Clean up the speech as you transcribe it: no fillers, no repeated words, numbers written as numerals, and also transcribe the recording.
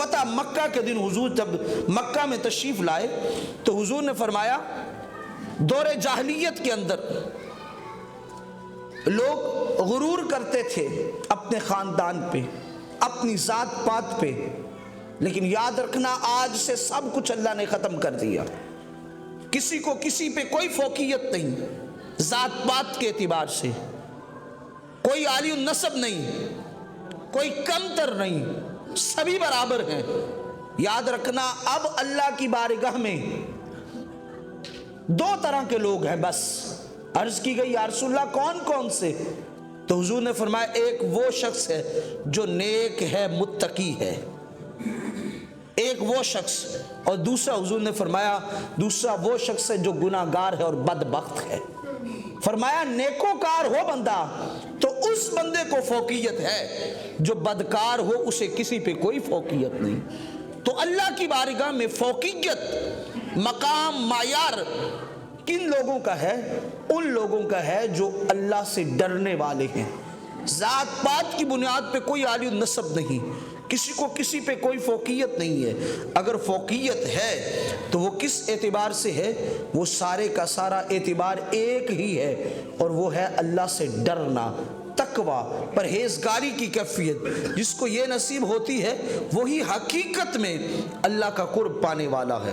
فتح مکہ کے دن حضور جب مکہ میں تشریف لائے تو حضور نے فرمایا دور جاہلیت کے اندر لوگ غرور کرتے تھے اپنے خاندان پہ، اپنی ذات پات پہ، لیکن یاد رکھنا آج سے سب کچھ اللہ نے ختم کر دیا۔ کسی کو کسی پہ کوئی فوقیت نہیں، ذات پات کے اعتبار سے کوئی عالی النسب نہیں، کوئی کمتر نہیں، سبھی برابر ہیں۔ یاد رکھنا اب اللہ کی بارگاہ میں دو طرح کے لوگ ہیں بس۔ عرض کی گئی یا رسول اللہ کون کون سے؟ تو حضور نے فرمایا ایک وہ شخص ہے جو نیک ہے، متقی ہے، ایک وہ شخص، اور دوسرا حضور نے فرمایا دوسرا وہ شخص ہے جو گناہگار ہے اور بدبخت ہے۔ فرمایا نیکوکار ہو بندہ تو اس بندے کو فوقیت ہے، جو بدکار ہو اسے کسی پہ کوئی فوقیت نہیں۔ تو اللہ کی بارگاہ میں فوقیت، مقام، معیار کن لوگوں کا ہے؟ ان لوگوں کا ہے جو اللہ سے ڈرنے والے ہیں۔ ذات پات کی بنیاد پہ کوئی عالی النسب نہیں، کسی کو کسی پہ کوئی فوقیت نہیں ہے۔ اگر فوقیت ہے تو وہ کس اعتبار سے ہے؟ وہ سارے کا سارا اعتبار ایک ہی ہے، اور وہ ہے اللہ سے ڈرنا، تقوی، پرہیزگاری کی کیفیت۔ جس کو یہ نصیب ہوتی ہے وہی حقیقت میں اللہ کا قرب پانے والا ہے۔